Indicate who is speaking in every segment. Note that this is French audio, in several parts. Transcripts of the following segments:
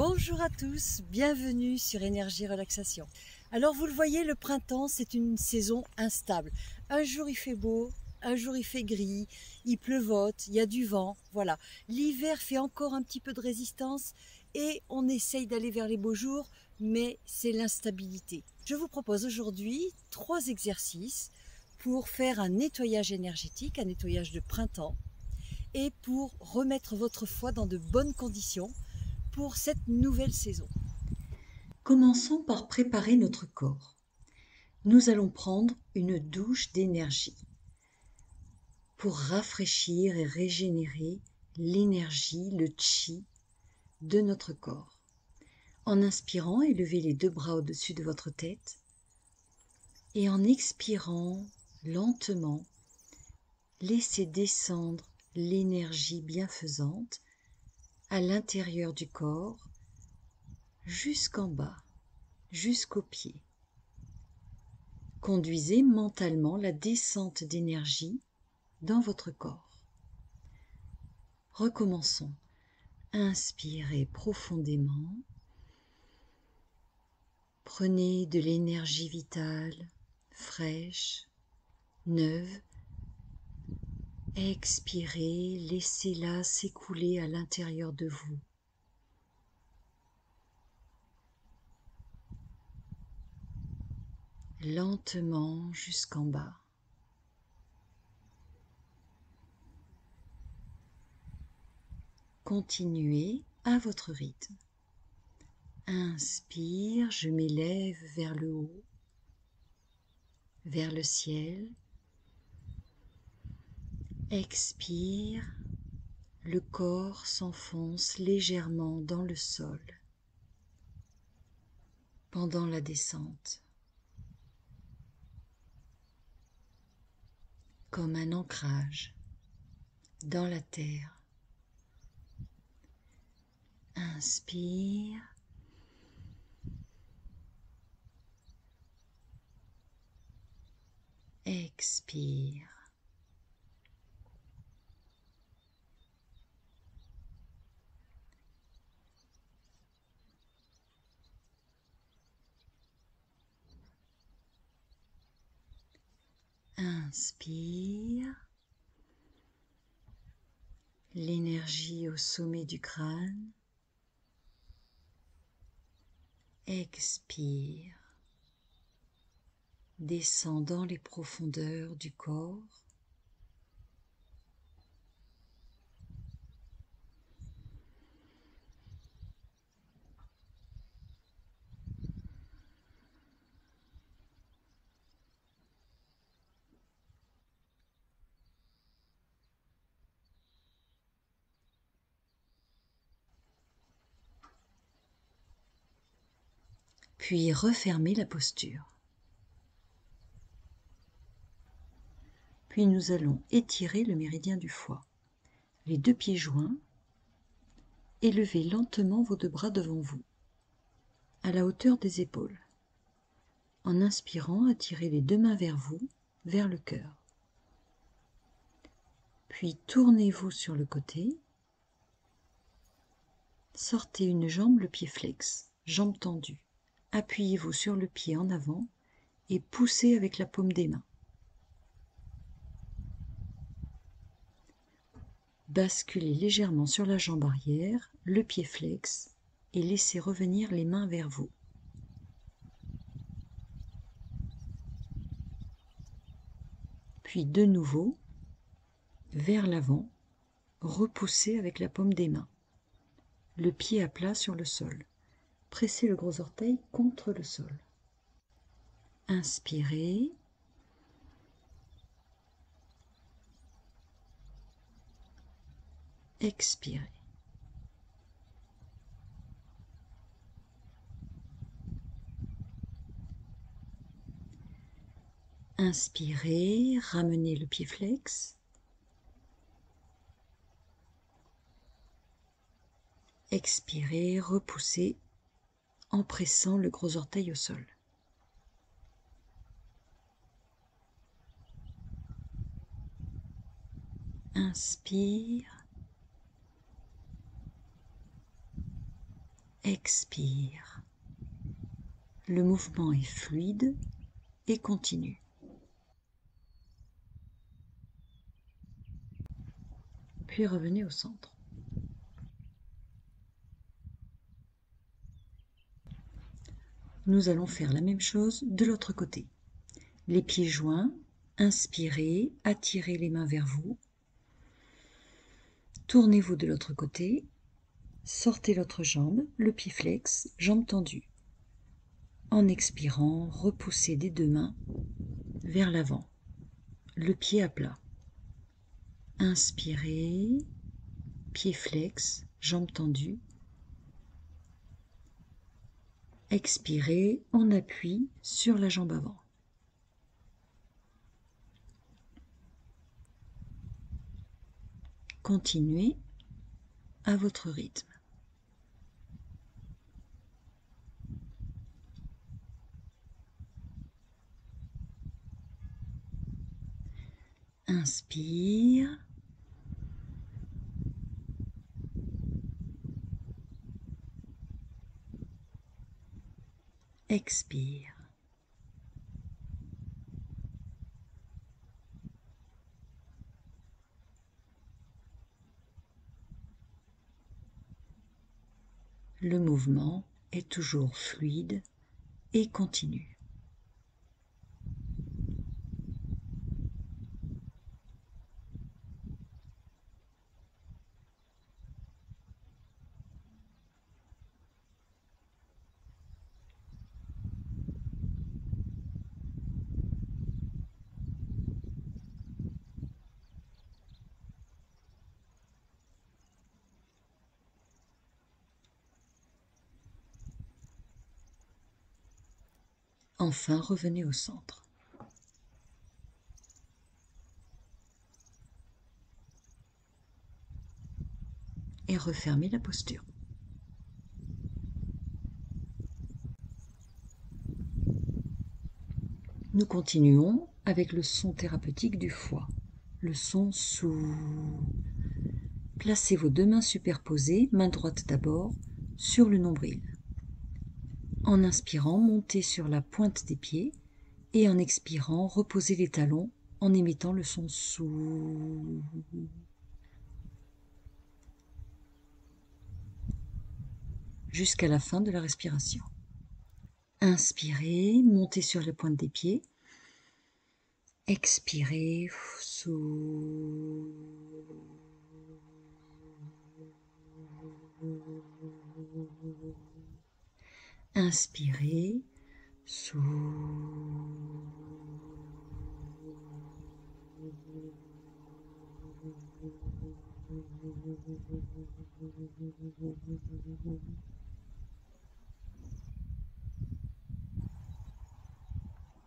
Speaker 1: Bonjour à tous, bienvenue sur Énergie Relaxation. Alors vous le voyez, le printemps c'est une saison instable. Un jour il fait beau, un jour il fait gris, il pleuvote, il y a du vent, voilà. L'hiver fait encore un petit peu de résistance et on essaye d'aller vers les beaux jours, mais c'est l'instabilité. Je vous propose aujourd'hui 3 exercices pour faire un nettoyage énergétique, un nettoyage de printemps et pour remettre votre foie dans de bonnes conditions pour cette nouvelle saison. Commençons par préparer notre corps. Nous allons prendre une douche d'énergie pour rafraîchir et régénérer l'énergie, le chi de notre corps. En inspirant, élevez les 2 bras au-dessus de votre tête et en expirant lentement, laissez descendre l'énergie bienfaisante à l'intérieur du corps jusqu'en bas, jusqu'aux pieds. Conduisez mentalement la descente d'énergie dans votre corps. Recommençons. Inspirez profondément. Prenez de l'énergie vitale, fraîche, neuve. Expirez, laissez-la s'écouler à l'intérieur de vous. Lentement jusqu'en bas. Continuez à votre rythme. Inspire, je m'élève vers le haut, vers le ciel. Expire, le corps s'enfonce légèrement dans le sol pendant la descente, comme un ancrage dans la terre. Inspire. Expire. Inspire. L'énergie au sommet du crâne. Expire. Descend dans les profondeurs du corps. Puis refermez la posture. Puis nous allons étirer le méridien du foie. Les 2 pieds joints, élevez lentement vos 2 bras devant vous, à la hauteur des épaules. En inspirant, attirez les 2 mains vers vous, vers le cœur. Puis tournez-vous sur le côté. Sortez une jambe, le pied flex, jambe tendue. Appuyez-vous sur le pied en avant et poussez avec la paume des mains. Basculez légèrement sur la jambe arrière, le pied flex et laissez revenir les mains vers vous. Puis de nouveau, vers l'avant, repoussez avec la paume des mains. Le pied à plat sur le sol. Pressez le gros orteil contre le sol. Inspirez. Expirez. Inspirez, ramenez le pied flex. Expirez, repoussez en pressant le gros orteil au sol. Inspire.
Speaker 2: expire. Le mouvement est fluide et continu. Puis revenez au centre. Nous allons faire la même chose de l'autre côté. Les pieds joints, inspirez, attirez les mains vers vous. Tournez-vous de l'autre côté, sortez l'autre jambe, le pied flex, jambe tendue. En expirant, repoussez des deux mains vers l'avant, le pied à plat. Inspirez, pied flex, jambe tendue. Expirez, on appuie sur la jambe avant. Continuez à votre rythme. Inspire. Expire. Le mouvement est toujours fluide et continu. Enfin, revenez au centre. Et refermez la posture. Nous continuons avec le son thérapeutique du foie, le son sous. Placez vos deux mains superposées, main droite d'abord, sur le nombril. En inspirant, montez sur la pointe des pieds et en expirant, reposez les talons en émettant le son sous. Jusqu'à la fin de la respiration. Inspirez, montez sur la pointe des pieds. Expirez, sous. Inspirez, sous.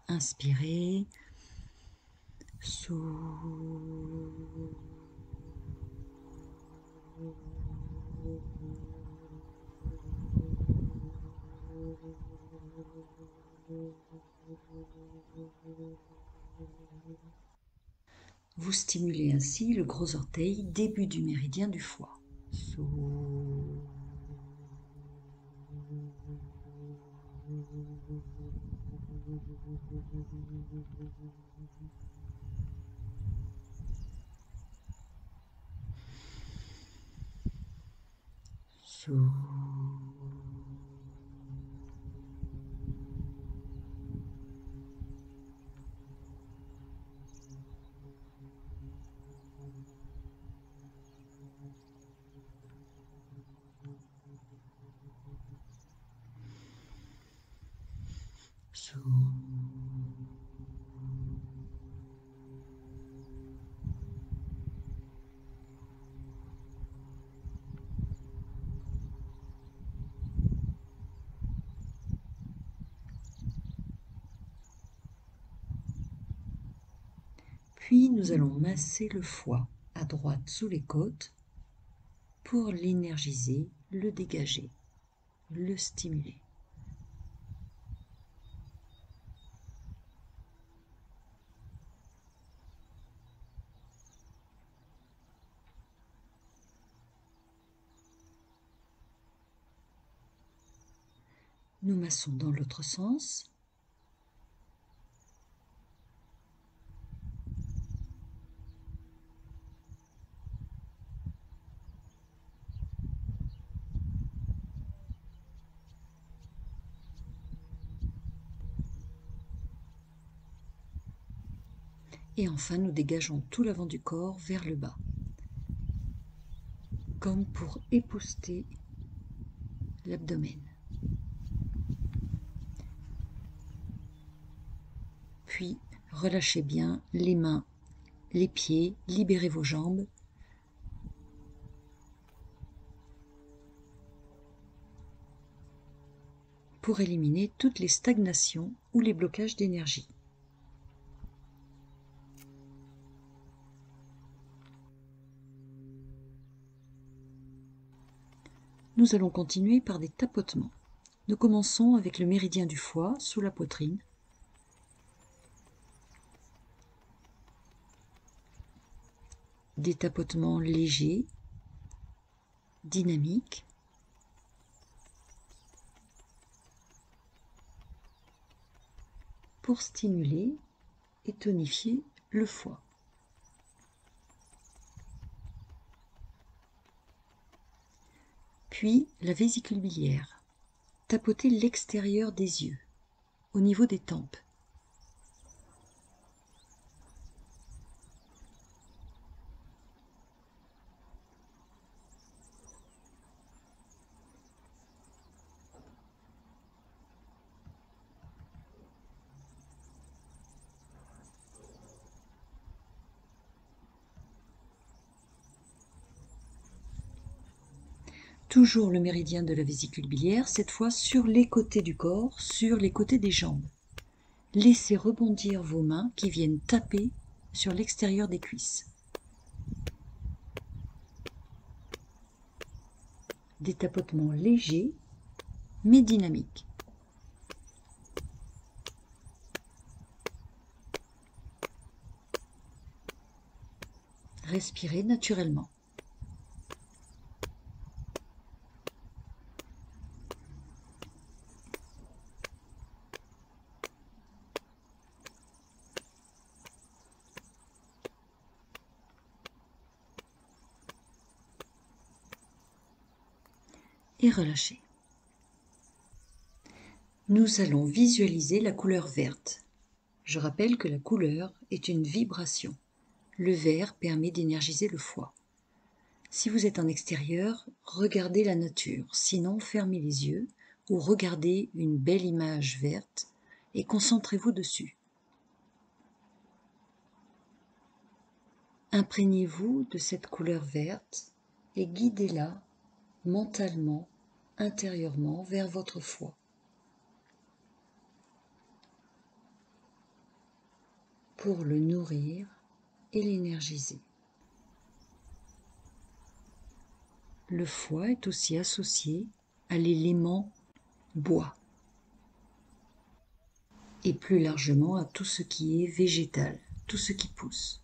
Speaker 2: Inspirez, sous. Vous stimulez ainsi le gros orteil, début du méridien du foie. Sous. Sous. Sous. Puis nous allons masser le foie à droite sous les côtes pour l'énergiser, le dégager, le stimuler. Nous massons dans l'autre sens. Et enfin, nous dégageons tout l'avant du corps vers le bas, comme pour épousseter l'abdomen. Puis, relâchez bien les mains, les pieds, libérez vos jambes. Pour éliminer toutes les stagnations ou les blocages d'énergie. Nous allons continuer par des tapotements. Nous commençons avec le méridien du foie sous la poitrine. Des tapotements légers, dynamiques. Pour stimuler et tonifier le foie. Puis la vésicule biliaire. Tapotez l'extérieur des yeux, au niveau des tempes. Toujours le méridien de la vésicule biliaire, cette fois sur les côtés du corps, sur les côtés des jambes. Laissez rebondir vos mains qui viennent taper sur l'extérieur des cuisses. Des tapotements légers mais dynamiques. Respirez naturellement. Et relâchez. Nous allons visualiser la couleur verte. Je rappelle que la couleur est une vibration. Le vert permet d'énergiser le foie. Si vous êtes en extérieur, regardez la nature. Sinon, fermez les yeux ou regardez une belle image verte et concentrez-vous dessus. Imprégnez-vous de cette couleur verte et guidez-la mentalement, intérieurement, vers votre foie. Pour le nourrir et l'énergiser. Le foie est aussi associé à l'élément bois et plus largement à tout ce qui est végétal, tout ce qui pousse.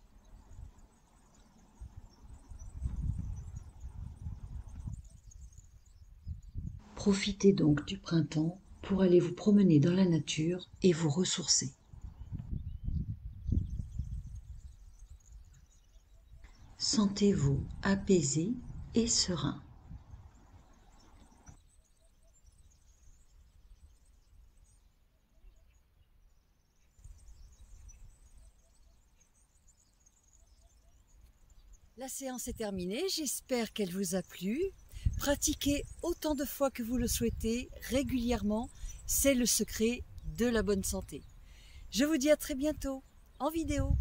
Speaker 2: Profitez donc du printemps pour aller vous promener dans la nature et vous ressourcer. Sentez-vous apaisé et serein.
Speaker 1: La séance est terminée, j'espère qu'elle vous a plu. Pratiquez autant de fois que vous le souhaitez, régulièrement, c'est le secret de la bonne santé. Je vous dis à très bientôt en vidéo.